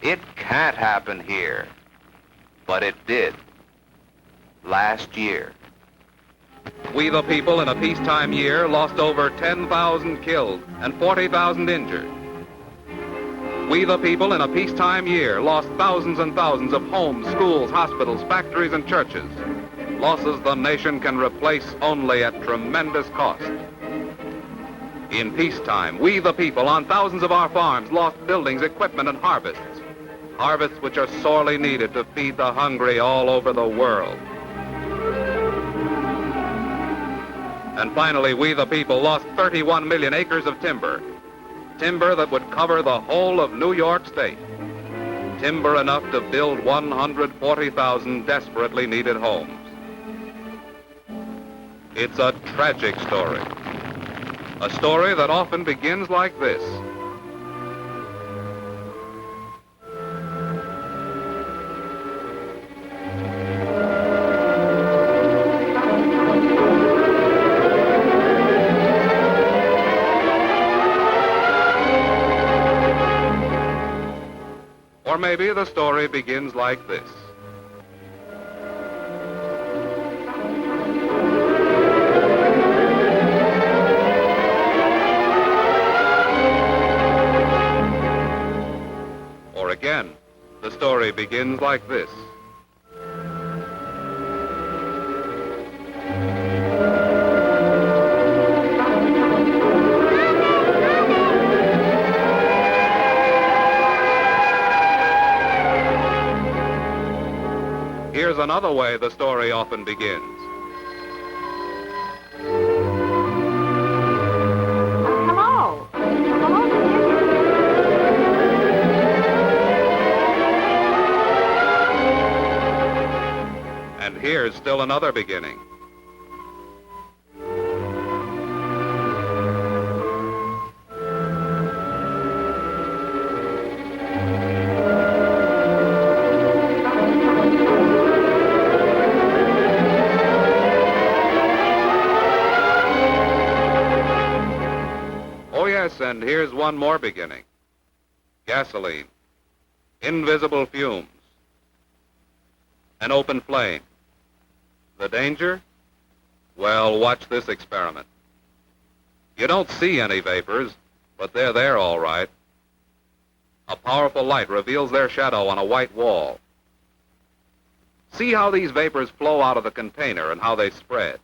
It can't happen here, but it did last year. We the people in a peacetime year lost over 10,000 killed and 40,000 injured. We the people in a peacetime year lost thousands and thousands of homes, schools, hospitals, factories, and churches. Losses the nation can replace only at tremendous cost. In peacetime, we the people on thousands of our farms lost buildings, equipment, and harvests. Harvests which are sorely needed to feed the hungry all over the world. And finally, we the people lost 31 million acres of timber. Timber that would cover the whole of New York State. Timber enough to build 140,000 desperately needed homes. It's a tragic story. A story that often begins like this. Or maybe the story begins like this. Or again, the story begins like this. Here's another way the story often begins. Hello. Hello, Virginia. And here's still another beginning. And here's one more beginning. Gasoline, invisible fumes, an open flame. The danger? Well, watch this experiment. You don't see any vapors, but they're there all right. A powerful light reveals their shadow on a white wall. See how these vapors flow out of the container and how they spread.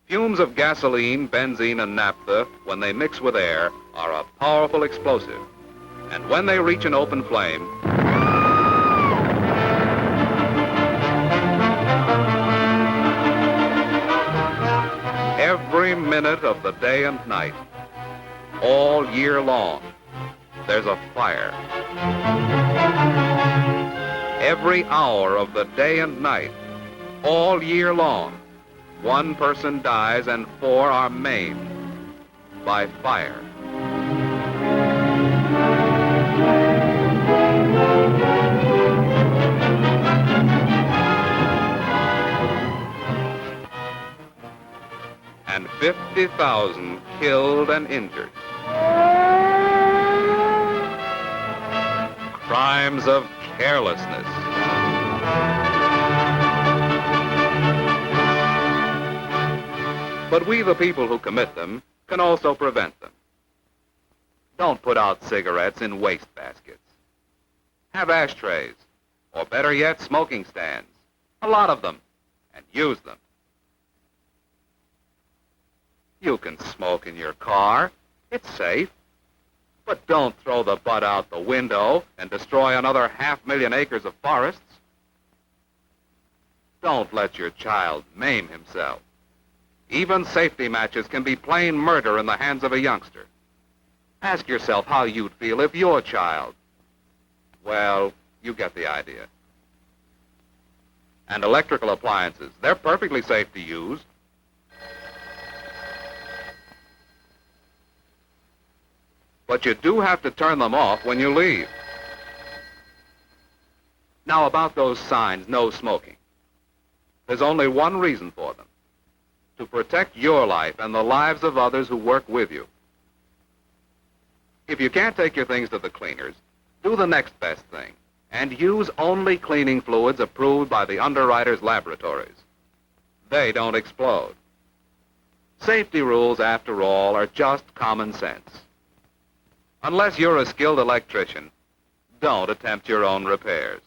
Fumes of gasoline, benzene, and naphtha, when they mix with air, are a powerful explosive. And when they reach an open flame, every minute of the day and night, all year long, there's a fire. Every hour of the day and night, all year long, one person dies and 4 are maimed by fire. And 50,000 killed and injured. Crimes of carelessness. But we, the people who commit them, can also prevent them. Don't put out cigarettes in waste baskets. Have ashtrays, or better yet, smoking stands. A lot of them, and use them. You can smoke in your car. It's safe. But don't throw the butt out the window and destroy another 500,000 acres of forests. Don't let your child maim himself. Even safety matches can be plain murder in the hands of a youngster. Ask yourself how you'd feel if your child... Well, you get the idea. And electrical appliances, they're perfectly safe to use. But you do have to turn them off when you leave. Now about those signs, no smoking. There's only one reason for them. To protect your life and the lives of others who work with you. If you can't take your things to the cleaners, do the next best thing and use only cleaning fluids approved by the underwriters' laboratories. They don't explode. Safety rules, after all, are just common sense. Unless you're a skilled electrician, don't attempt your own repairs.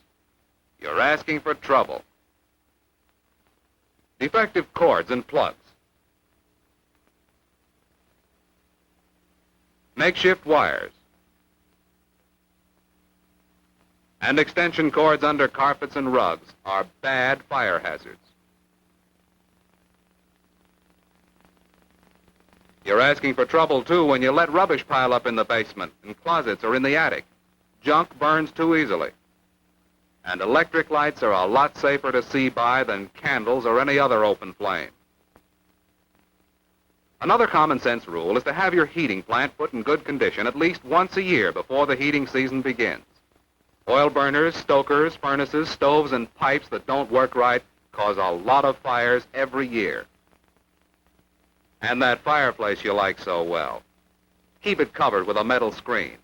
You're asking for trouble. Defective cords and plugs. Makeshift wires. And extension cords under carpets and rugs are bad fire hazards. You're asking for trouble, too, when you let rubbish pile up in the basement, in closets, or in the attic. Junk burns too easily. And electric lights are a lot safer to see by than candles or any other open flame. Another common sense rule is to have your heating plant put in good condition at least once a year before the heating season begins. Oil burners, stokers, furnaces, stoves, and pipes that don't work right cause a lot of fires every year. And that fireplace you like so well, keep it covered with a metal screen.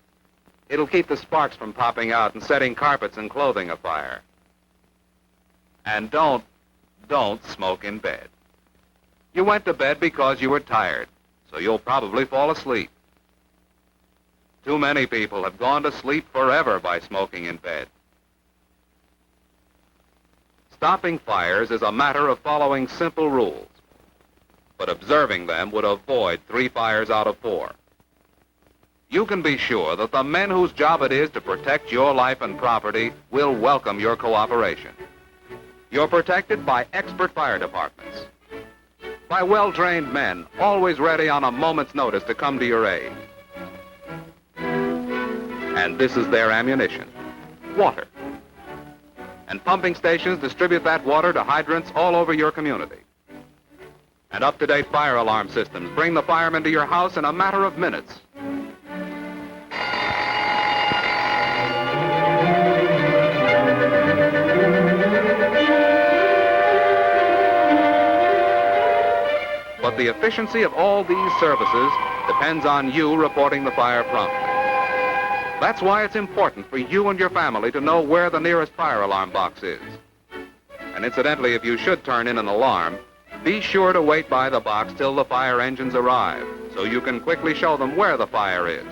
It'll keep the sparks from popping out and setting carpets and clothing afire. And don't smoke in bed. You went to bed because you were tired, so you'll probably fall asleep. Too many people have gone to sleep forever by smoking in bed. Stopping fires is a matter of following simple rules, but observing them would avoid 3 fires out of 4. You can be sure that the men whose job it is to protect your life and property will welcome your cooperation. You're protected by expert fire departments, by well-trained men, always ready on a moment's notice to come to your aid. And this is their ammunition, water. And pumping stations distribute that water to hydrants all over your community. And up-to-date fire alarm systems bring the firemen to your house in a matter of minutes. But the efficiency of all these services depends on you reporting the fire promptly. That's why it's important for you and your family to know where the nearest fire alarm box is. And incidentally, if you should turn in an alarm, be sure to wait by the box till the fire engines arrive, so you can quickly show them where the fire is.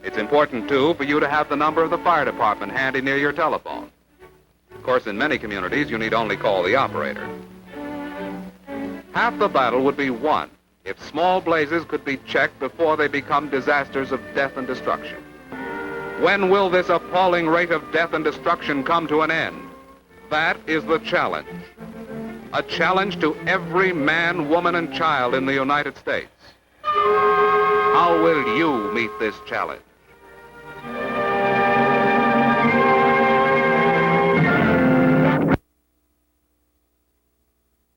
It's important, too, for you to have the number of the fire department handy near your telephone. Of course, in many communities, you need only call the operator. Half the battle would be won if small blazes could be checked before they become disasters of death and destruction. When will this appalling rate of death and destruction come to an end? That is the challenge. A challenge to every man, woman, and child in the United States. How will you meet this challenge?